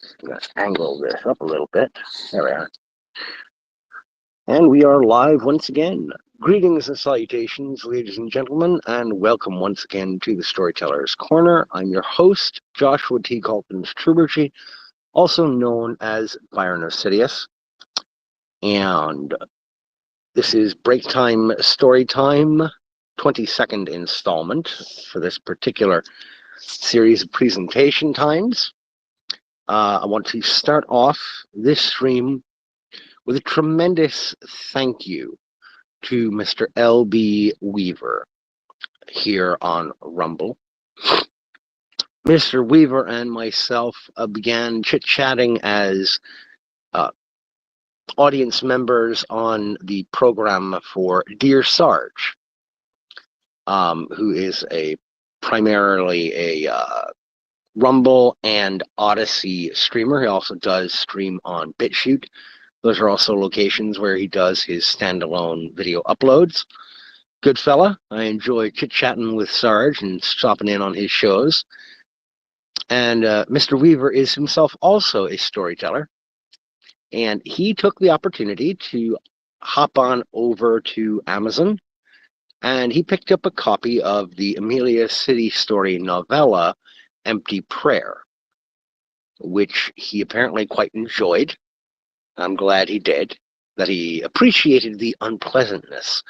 I'm going to angle this up a little bit. There we are. And we are live once again. Greetings and salutations, ladies and gentlemen, and welcome once again to the Storyteller's Corner. I'm your host, Joshua T. Galpins Trubergy, also known as Byron Osidious. And this is Break Time Story Time, 22nd installment for this particular series of presentation times. I want to start off this stream with a tremendous thank you to Mr. L.B. Weaver here on Rumble. Mr. Weaver and myself began chit-chatting as audience members on the program for Dear Sarge, who is primarily a Rumble and Odyssey streamer. He also does stream on BitChute. Those are also locations where he does his standalone video uploads. Good fella. I enjoy chit-chatting with Sarge and stopping in on his shows. And Mr. Weaver is himself also a storyteller. And he took the opportunity to hop on over to Amazon, and he picked up a copy of the Amelia City story novella, Empty Prayer, which he apparently quite enjoyed. I'm glad he did, that he appreciated the unpleasantness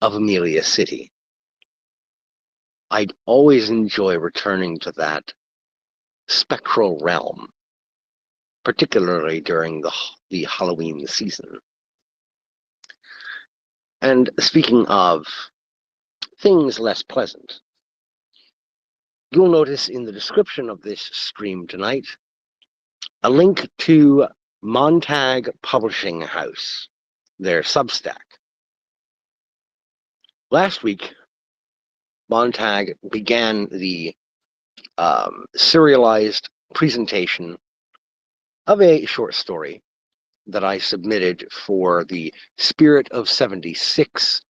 of Amelia City. I'd always enjoy returning to that spectral realm, particularly during the Halloween season. And speaking of things less pleasant, you'll notice in the description of this stream tonight a link to Montag Publishing House, their Substack. Last week, Montag began the serialized presentation of a short story that I submitted for the Spirit of 76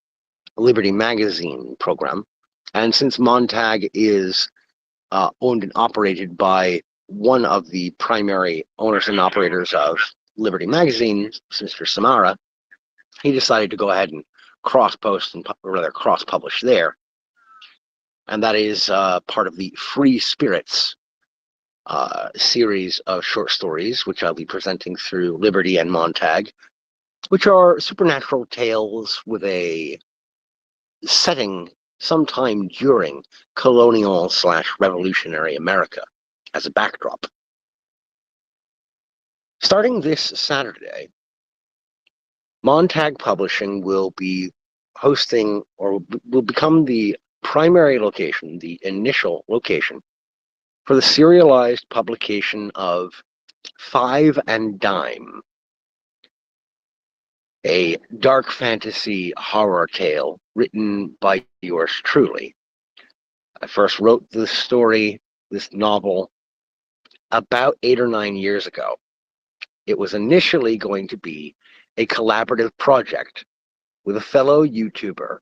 Liberty Magazine program. And since Montag is owned and operated by one of the primary owners and operators of Liberty Magazine, Mr. Samara, he decided to go ahead and cross-post and cross-publish there. And that is part of the Free Spirits series of short stories, which I'll be presenting through Liberty and Montag, which are supernatural tales with a setting sometime during colonial/revolutionary America as a backdrop. Starting this Saturday, Montag Publishing will be hosting, or will become the primary location, the initial location, for the serialized publication of Five and Dime, a dark fantasy horror tale written by yours truly. I first wrote this novel, about 8 or 9 years ago. It was initially going to be a collaborative project with a fellow YouTuber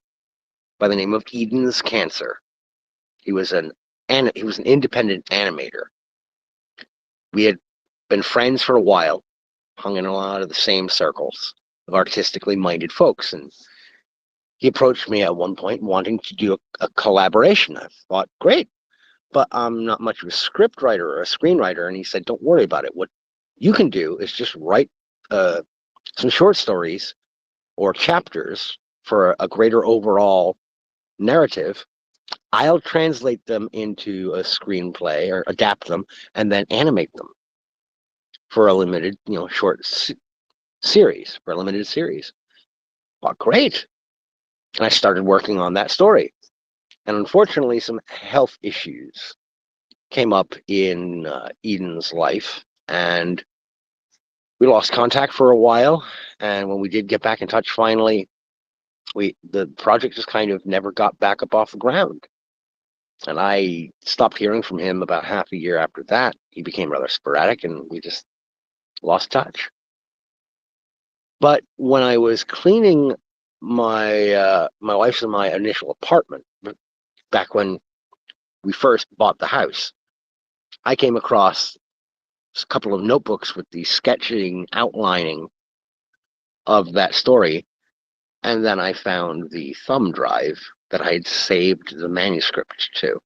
by the name of Eden's Cancer. He was an independent animator. We had been friends for a while, hung in a lot of the same circles of artistically minded folks, and he approached me at one point wanting to do a collaboration. I thought, great, but I'm not much of a script writer or a screenwriter. And he said, don't worry about it. What you can do is just write some short stories or chapters for a greater overall narrative. I'll translate them into a screenplay or adapt them and then animate them for a limited, short series, for a limited series. Well, great. And I started working on that story. And unfortunately, some health issues came up in Eden's life, and we lost contact for a while. And when we did get back in touch finally, the project just kind of never got back up off the ground. And I stopped hearing from him about half a year after that. He became rather sporadic, and we just lost touch. But when I was cleaning my wife's and my initial apartment, back when we first bought the house, I came across a couple of notebooks with the sketching, outlining of that story, and then I found the thumb drive that I had saved the manuscript to.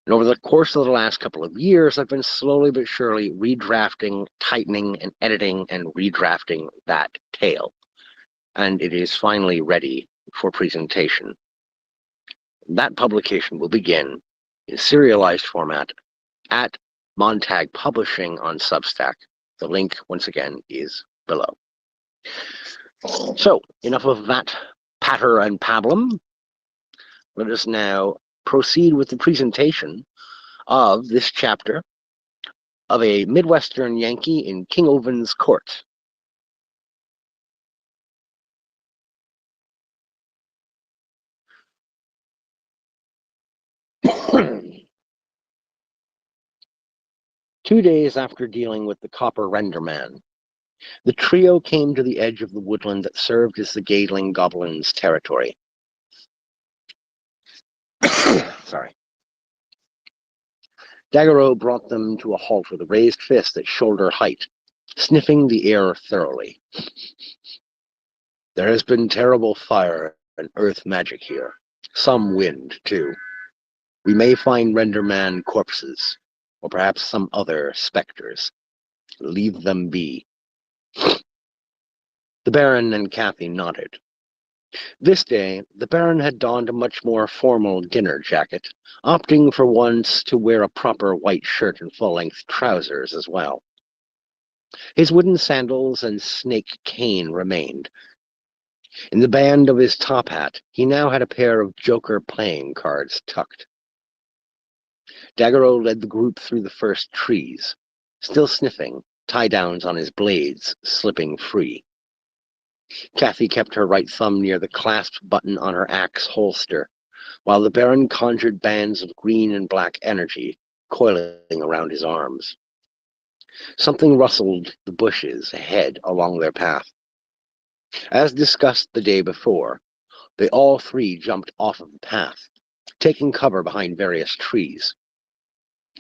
And over the course of the last couple of years, I've been slowly but surely redrafting, tightening, and editing and redrafting that tale. And it is finally ready for presentation. That publication will begin in serialized format at Montag Publishing on Substack. The link, once again, is below. So, enough of that patter and pablum. Let us now proceed with the presentation of this chapter of A Midwestern Yankee in King Ovin's Court. Two days after dealing with the Copper Render Man, the trio came to the edge of the woodland that served as the Gaedling Goblins' territory. Sorry. Daguerreau brought them to a halt with a raised fist at shoulder height, sniffing the air thoroughly. There has been terrible fire and earth magic here. Some wind, too. We may find Renderman corpses, or perhaps some other specters. Leave them be. The Baron and Kathy nodded. This day, the Baron had donned a much more formal dinner jacket, opting for once to wear a proper white shirt and full-length trousers as well. His wooden sandals and snake cane remained. In the band of his top hat, he now had a pair of Joker playing cards tucked. Daguerreau led the group through the first trees, still sniffing, tie-downs on his blades slipping free. Kathy kept her right thumb near the clasp button on her axe holster, while the Baron conjured bands of green and black energy coiling around his arms. Something rustled the bushes ahead along their path. As discussed the day before, they all three jumped off of the path, taking cover behind various trees.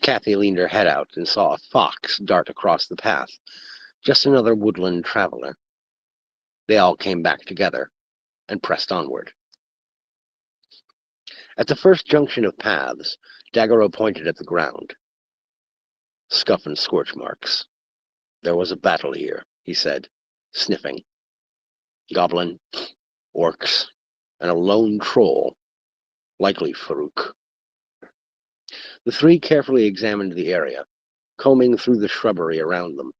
Kathy leaned her head out and saw a fox dart across the path, just another woodland traveler. They all came back together and pressed onward. At the first junction of paths, Daguerreau pointed at the ground. Scuff and scorch marks. There was a battle here, he said, sniffing. Goblin, orcs, and a lone troll, likely Farouk. The three carefully examined the area, combing through the shrubbery around them.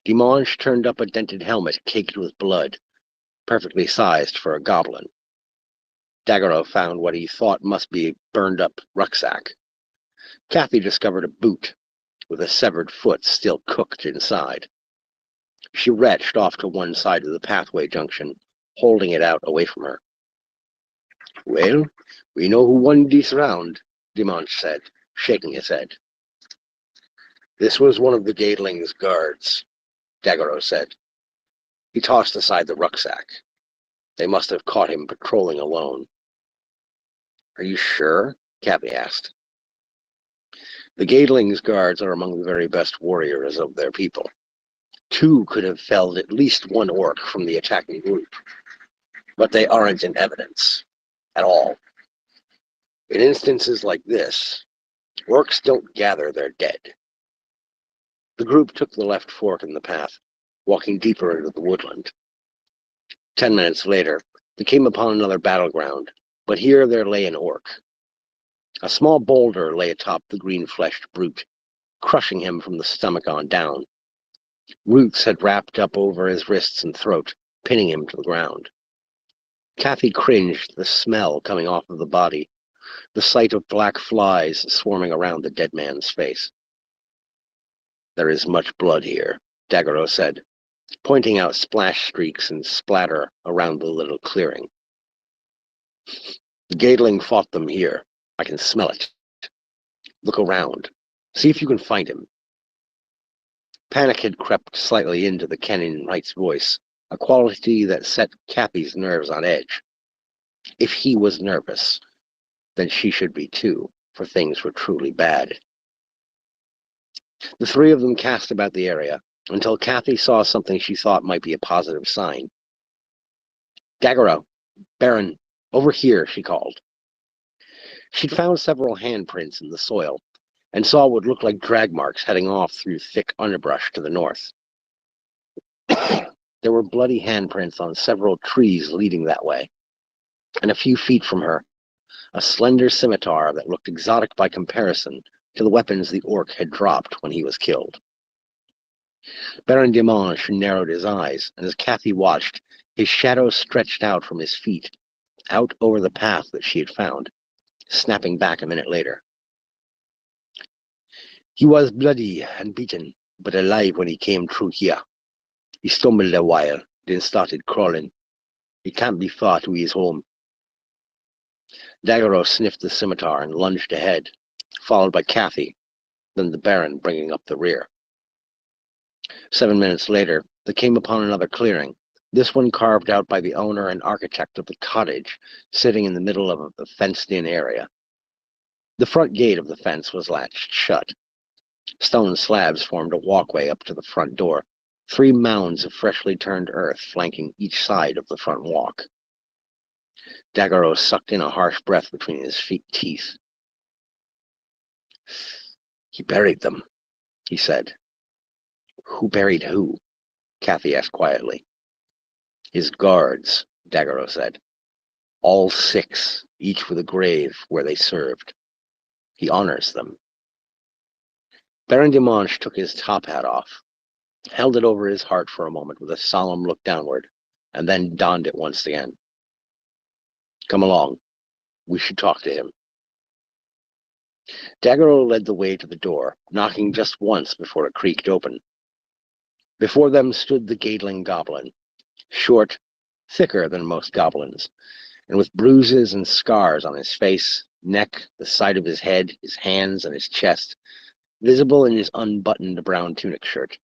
Dimanche turned up a dented helmet caked with blood, perfectly sized for a goblin. Daguerreau found what he thought must be a burned-up rucksack. Kathy discovered a boot, with a severed foot still cooked inside. She retched off to one side of the pathway junction, holding it out away from her. Well, we know who won this round, Dimanche said, shaking his head. This was one of the Gaedling's guards, Daguerreau said. He tossed aside the rucksack. They must have caught him patrolling alone. Are you sure? Kathy asked. The Gaedling's guards are among the very best warriors of their people. Two could have felled at least one orc from the attacking group, but they aren't in evidence at all. In instances like this, orcs don't gather their dead. The group took the left fork in the path, walking deeper into the woodland. 10 minutes later, they came upon another battleground, but here there lay an orc. A small boulder lay atop the green-fleshed brute, crushing him from the stomach on down. Roots had wrapped up over his wrists and throat, pinning him to the ground. Kathy cringed at the smell coming off of the body, the sight of black flies swarming around the dead man's face. There is much blood here, Daguerreau said, pointing out splash streaks and splatter around the little clearing. The Gaedling fought them here. I can smell it. Look around. See if you can find him. Panic had crept slightly into the Canaanite's voice, a quality that set Kathy's nerves on edge. If he was nervous, then she should be too, for things were truly bad. The three of them cast about the area until Kathy saw something she thought might be a positive sign. "Daggero, Baron, over here," she called. She'd found several handprints in the soil and saw what looked like drag marks heading off through thick underbrush to the north. There were bloody handprints on several trees leading that way, and a few feet from her, a slender scimitar that looked exotic by comparison to the weapons the orc had dropped when he was killed. Baron Dimanche narrowed his eyes, and as Kathy watched, his shadow stretched out from his feet, out over the path that she had found, snapping back a minute later. "He was bloody and beaten, but alive when he came through here. He stumbled a while, then started crawling. He can't be far to his home." Daggero sniffed the scimitar and lunged ahead, followed by Kathy, then the Baron bringing up the rear. 7 minutes later, they came upon another clearing, this one carved out by the owner and architect of the cottage, sitting in the middle of a fenced-in area. The front gate of the fence was latched shut. Stone slabs formed a walkway up to the front door, 3 mounds of freshly turned earth flanking each side of the front walk. Daggero sucked in a harsh breath between his teeth. "He buried them," he said. "Who buried who?" Kathy asked quietly. "His guards," Daggero said. "All 6, each with a grave where they served. He honors them." Baron Dimanche took his top hat off, held it over his heart for a moment with a solemn look downward, and then donned it once again. "Come along. We should talk to him." Daggero led the way to the door, knocking just once before it creaked open. Before them stood the Gaedling goblin, short, thicker than most goblins, and with bruises and scars on his face, neck, the side of his head, his hands, and his chest, visible in his unbuttoned brown tunic shirt.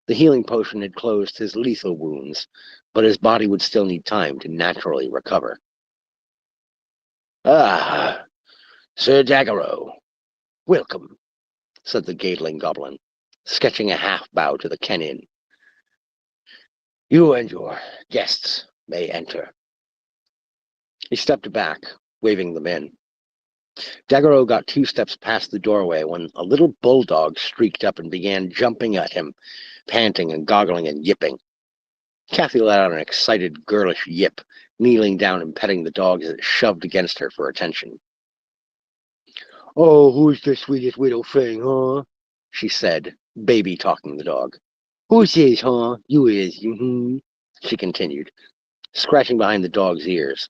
The healing potion had closed his lethal wounds, but his body would still need time to naturally recover. "Ah, Sir Daggero, welcome," said the Gaedling goblin, sketching a half-bow to the Kenin. "You and your guests may enter." He stepped back, waving them in. Daggero got 2 steps past the doorway when a little bulldog streaked up and began jumping at him, panting and goggling and yipping. Kathy let out an excited, girlish yip, kneeling down and petting the dog as it shoved against her for attention. "Oh, who's the sweetest little thing, huh?" she said, baby-talking the dog. "Who's this, huh? You is, she continued, scratching behind the dog's ears.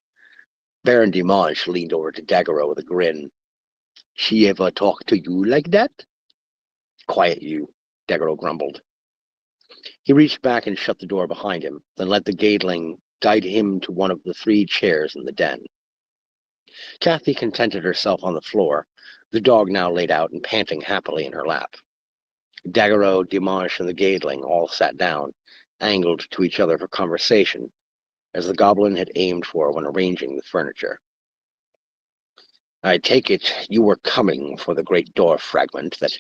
Baron Dimanche leaned over to Daggero with a grin. "She ever talk to you like that?" "Quiet you," Daggero grumbled. He reached back and shut the door behind him, then let the Gaedling guide him to one of the 3 chairs in the den. Kathy contented herself on the floor, the dog now laid out and panting happily in her lap. Daggero, Dimanche, and the Gaedling all sat down, angled to each other for conversation, as the goblin had aimed for when arranging the furniture. "I take it you were coming for the great door fragment that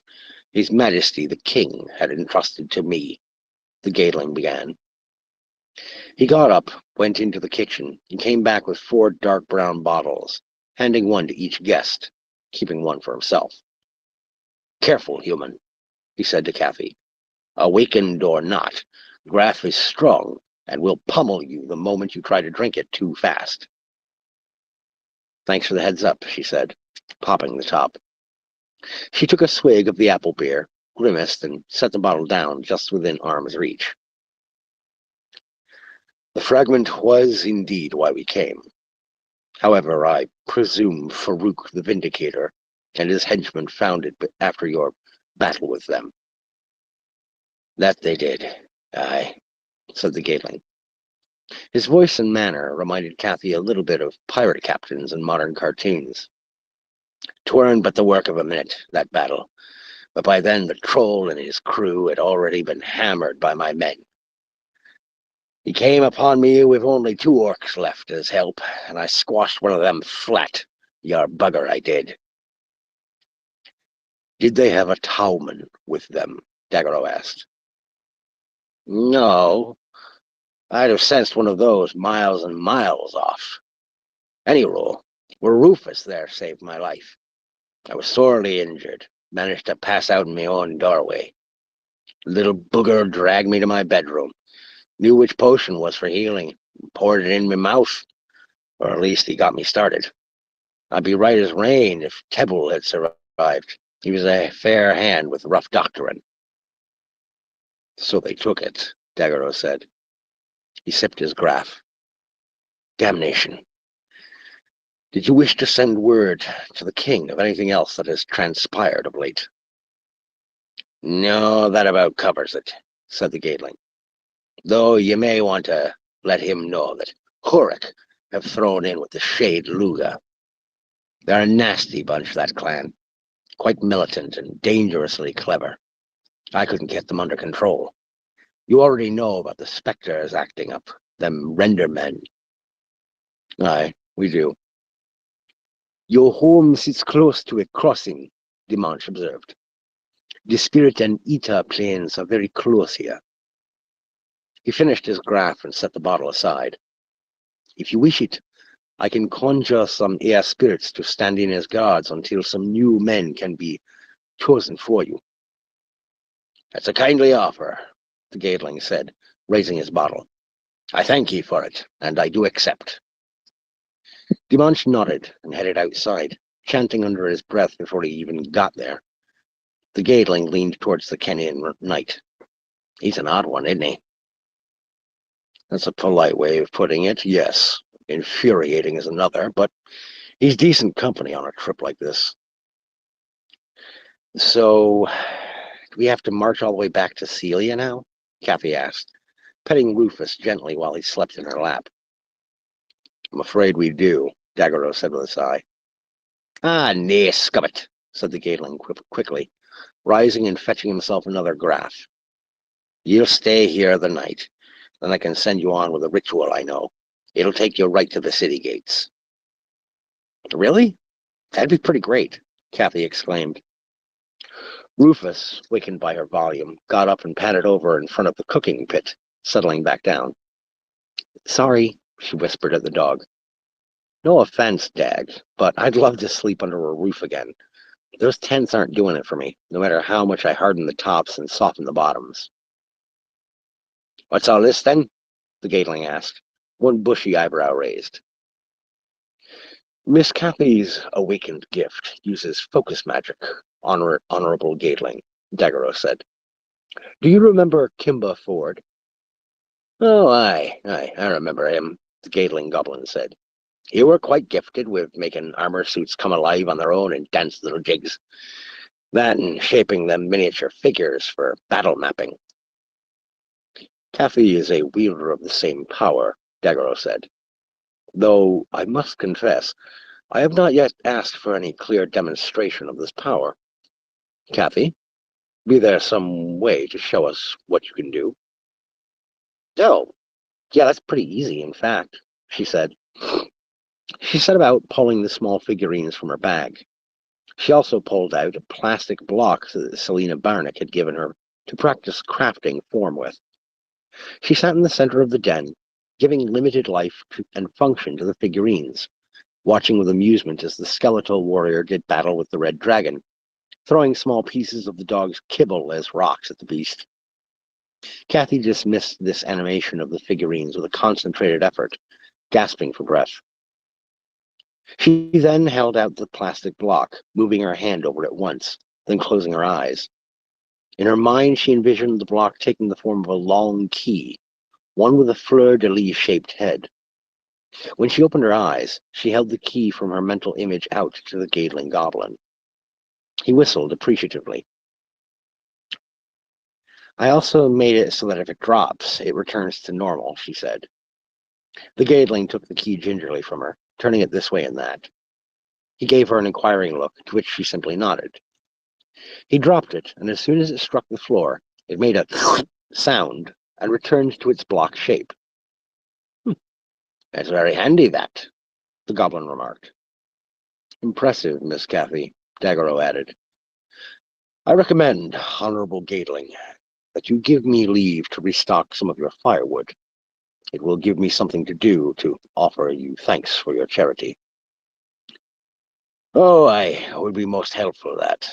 His Majesty the King had entrusted to me," the Gaedling began. He got up, went into the kitchen, and came back with 4 dark brown bottles, handing one to each guest, keeping one for himself. "Careful, human," he said to Kathy. "Awakened or not, Graf is strong and will pummel you the moment you try to drink it too fast." "Thanks for the heads up," she said, popping the top. She took a swig of the apple beer, grimaced, and set the bottle down just within arm's reach. "The fragment was indeed why we came. However, I presume Farouk the Vindicator and his henchmen found it after your battle with them." "That they did, aye," said the Gaedling. His voice and manner reminded Kathy a little bit of pirate captains in modern cartoons. "'Tweren't but the work of a minute, that battle, but by then the troll and his crew had already been hammered by my men. He came upon me with only 2 orcs left as help, and I squashed one of them flat, yar bugger I did." Did they have a towman with them? Daggero asked. No, I'd have sensed one of those miles and miles off. Any rule, where Rufus there saved my life. I was sorely injured, managed to pass out in my own doorway. The little booger dragged me to my bedroom, knew which potion was for healing, poured it in my mouth, or at least he got me started. I'd be right as rain if Tebul had survived. He was a fair hand with rough doctrine. So they took it, Daggero said. He sipped his graff. Damnation. Did you wish to send word to the king of anything else that has transpired of late? No, that about covers it, said the Gaedling. Though you may want to let him know that Horik have thrown in with the Shade Luga. They're a nasty bunch, that clan. Quite militant and dangerously clever. I couldn't get them under control. You already know about the Spectres acting up, them render men. Aye, we do. Your home sits close to a crossing, Dimanche observed. The Spirit and Eta planes are very close here. He finished his graff and set the bottle aside. If you wish it, I can conjure some air spirits to stand in as guards until some new men can be chosen for you. That's a kindly offer, the Gaedling said, raising his bottle. I thank ye for it, and I do accept. Dimanche nodded and headed outside, chanting under his breath before he even got there. The Gaedling leaned towards the Kenyan knight. He's an odd one, isn't he? That's a polite way of putting it, yes. Infuriating is another, but he's decent company on a trip like this. So, do we have to march all the way back to Celia now? Kathy asked, petting Rufus gently while he slept in her lap. I'm afraid we do, Daggero said with a sigh. Ah, nay, scubbit, said the Gaedling quickly, rising and fetching himself another graff. You'll stay here the night. Then I can send you on with a ritual I know. It'll take you right to the city gates. Really? That'd be pretty great, Kathy exclaimed. Rufus, wakened by her volume, got up and padded over in front of the cooking pit, settling back down. Sorry, she whispered at the dog. No offense, Dag, but I'd love to sleep under a roof again. Those tents aren't doing it for me, no matter how much I harden the tops and soften the bottoms. What's all this, then? The Gaedling asked, one bushy eyebrow raised. Miss Kathy's awakened gift uses focus magic, Honorable Gaedling, Daggero said. Do you remember Kimba Ford? Oh, aye, I remember him, the Gaedling goblin said. You were quite gifted with making armor suits come alive on their own and dance little jigs. That and shaping them miniature figures for battle mapping. Kathy is a wielder of the same power, Daggero said. Though I must confess, I have not yet asked for any clear demonstration of this power. Kathy, be there some way to show us what you can do? Oh, yeah, that's pretty easy, in fact, she said. She set about pulling the small figurines from her bag. She also pulled out a plastic block that Selena Barnick had given her to practice crafting form with. She sat in the center of the den, giving limited life and function to the figurines, watching with amusement as the skeletal warrior did battle with the red dragon, throwing small pieces of the dog's kibble as rocks at the beast. Kathy dismissed this animation of the figurines with a concentrated effort, gasping for breath. She then held out the plastic block, moving her hand over it once, then closing her eyes. In her mind, she envisioned the block taking the form of a long key, one with a fleur-de-lis-shaped head. When she opened her eyes, she held the key from her mental image out to the Gaedling goblin. He whistled appreciatively. I also made it so that if it drops, it returns to normal, she said. The Gaedling took the key gingerly from her, turning it this way and that. He gave her an inquiring look, to which she simply nodded. He dropped it, and as soon as it struck the floor, it made a sound and returned to its block shape. That's very handy, that, the goblin remarked. Impressive, Miss Kathy, Daggero added. I recommend, Honorable Gatling, that you give me leave to restock some of your firewood. It will give me something to do to offer you thanks for your charity. Oh, I would be most helpful that.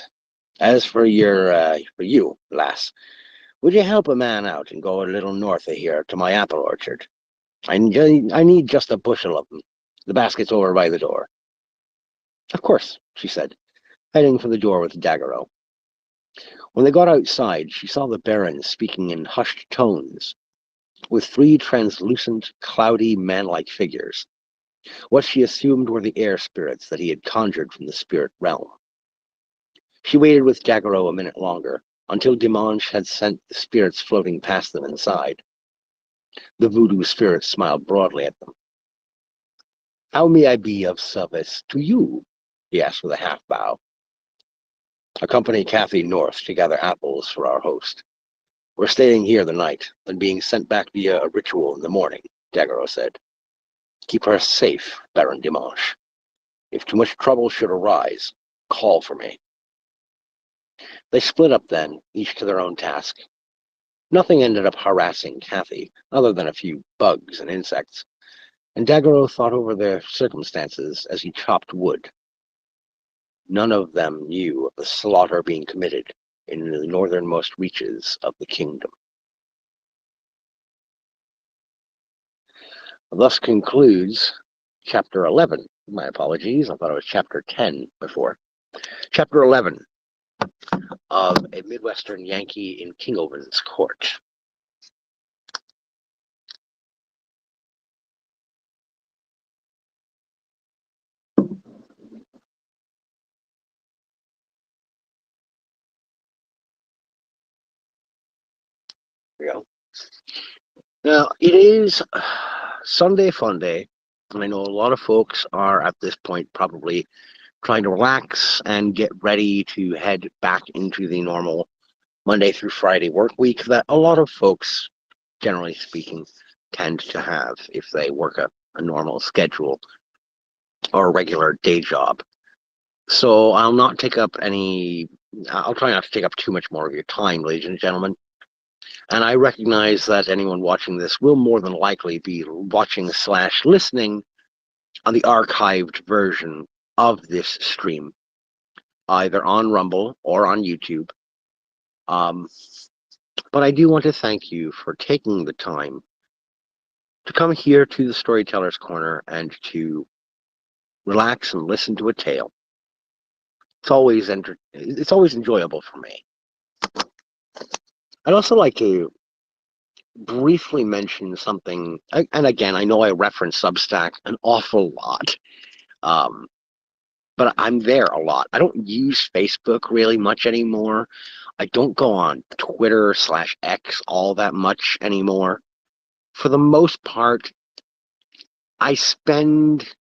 As for for you, lass, would you help a man out and go a little north of here to my apple orchard? I need just a bushel of them. The basket's over by the door. Of course, she said, heading for the door with Daggero. When they got outside, she saw the Baron speaking in hushed tones with three translucent, cloudy, man-like figures, what she assumed were the air spirits that he had conjured from the spirit realm. She waited with Daggero a minute longer, until Dimanche had sent the spirits floating past them inside. The voodoo spirits smiled broadly at them. How may I be of service to you? He asked with a half-bow. Accompany Kathy north to gather apples for our host. We're staying here the night, then being sent back via a ritual in the morning, Daggero said. Keep her safe, Baron Dimanche. If too much trouble should arise, call for me. They split up then, each to their own task. Nothing ended up harassing Kathy, other than a few bugs and insects, and Daggero thought over their circumstances as he chopped wood. None of them knew of the slaughter being committed in the northernmost reaches of the kingdom. Thus concludes Chapter 11. My apologies, I thought it was Chapter 10 before. Chapter 11 of A Midwestern Yankee in Kingoven's Court. There we go. Now, it is Sunday Fun Day, and I know a lot of folks are at this point probably trying to relax and get ready to head back into the normal Monday through Friday work week that a lot of folks, generally speaking, tend to have if they work a normal schedule or a regular day job. So I'll try not to take up too much more of your time, ladies and gentlemen. And I recognize that anyone watching this will more than likely be watching/listening on the archived version of this stream, either on Rumble or on YouTube. But I do want to thank you for taking the time to come here to the Storyteller's Corner and to relax and listen to a tale. It's always enjoyable for me. I'd also like to briefly mention something, and again, I know I reference Substack an awful lot, but I'm there a lot. I don't use Facebook really much anymore. I don't go on Twitter/X all that much anymore. For the most part, I spend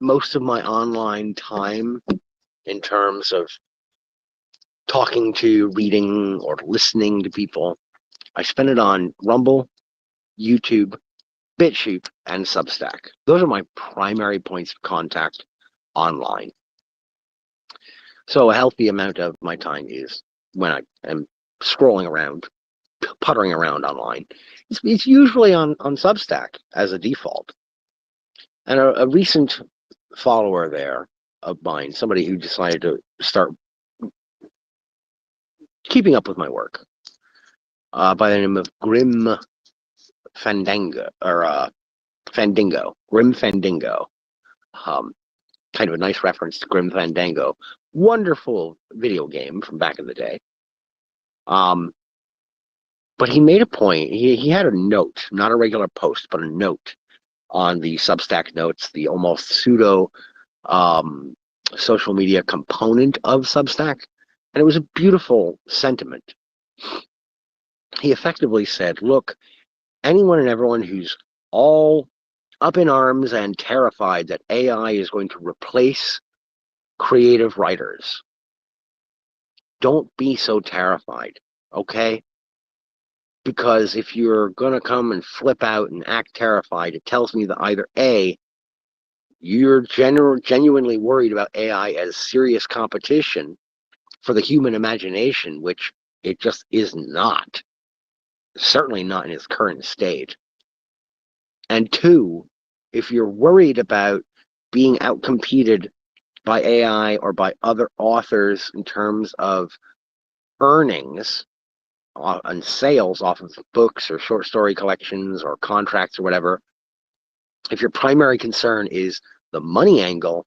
most of my online time in terms of talking to, reading, or listening to people. I spend it on Rumble, YouTube, BitChute, and Substack. Those are my primary points of contact online. So a healthy amount of my time is when I am scrolling around, puttering around online. It's usually on Substack as a default. And a recent follower there of mine, somebody who decided to start keeping up with my work, by the name of Grim Fandango, or Fandingo, Grim Fandingo. Kind of a nice reference to Grim Fandango. Wonderful video game from back in the day. But he made a point. He had a note, not a regular post, but a note on the Substack notes, the almost pseudo social media component of Substack. And it was a beautiful sentiment. He effectively said, look, anyone and everyone who's all up in arms and terrified that AI is going to replace creative writers, don't be so terrified, okay? Because if you're going to come and flip out and act terrified, it tells me that either A, you're genuinely worried about AI as serious competition for the human imagination, which it just is not. Certainly not in its current state. And two, if you're worried about being outcompeted by AI or by other authors in terms of earnings and sales off of books or short story collections or contracts or whatever, if your primary concern is the money angle,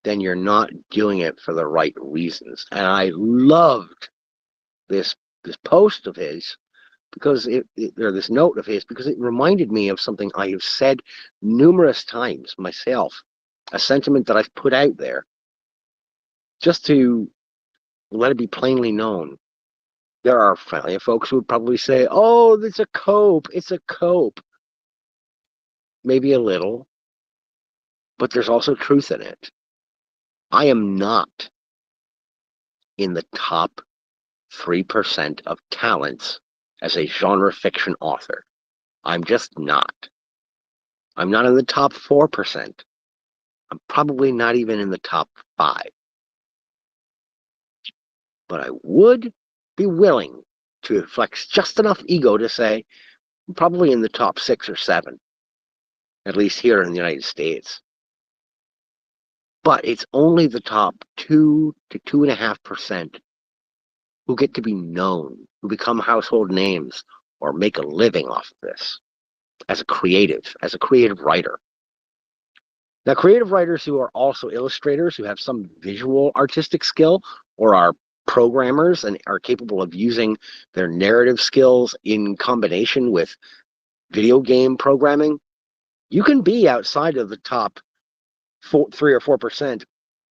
then you're not doing it for the right reasons. And I loved this post of his because or this note of his, because it reminded me of something I have said numerous times myself, a sentiment that I've put out there, just to let it be plainly known. There are plenty of folks who would probably say, oh, it's a cope. It's a cope. Maybe a little, but there's also truth in it. I am not in the top 3% of talents as a genre fiction author. I'm just not. I'm not in the top 4%. I'm probably not even in the top 5. But I would be willing to flex just enough ego to say I'm probably in the top 6 or 7, at least here in the United States. But it's only the top 2 to 2.5% who get to be known, who become household names, or make a living off of this as a creative writer. Now, creative writers who are also illustrators, who have some visual artistic skill, or are programmers and are capable of using their narrative skills in combination with video game programming, you can be outside of the top 3 or 4%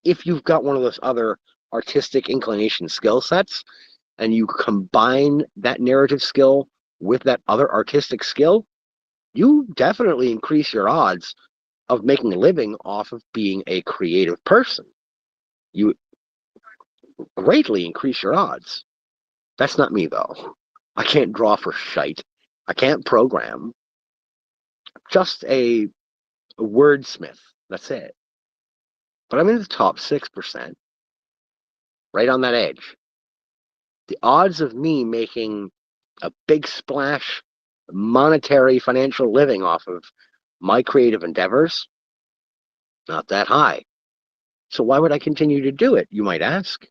if you've got one of those other artistic inclination skill sets, and you combine that narrative skill with that other artistic skill, you definitely increase your odds of making a living off of being a creative person. You greatly increase your odds. That's not me, though. I can't draw for shite. I can't program. Just a wordsmith. That's it. But I'm in the top 6%. Right on that edge. The odds of me making a big splash monetary financial living off of my creative endeavors, not that high. So why would I continue to do it, you might ask?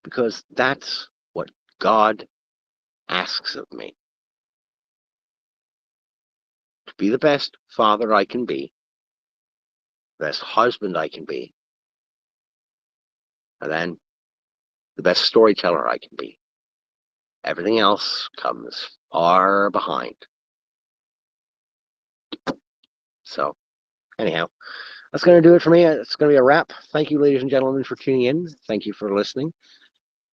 Because that's what God asks of me. To be the best father I can be, the best husband I can be, and then the best storyteller I can be. Everything else comes far behind. So, anyhow, that's going to do it for me. It's going to be a wrap. Thank you, ladies and gentlemen, for tuning in. Thank you for listening.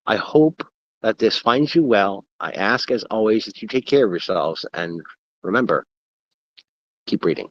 I hope that this finds you well. I ask, as always, that you take care of yourselves. And remember, keep reading.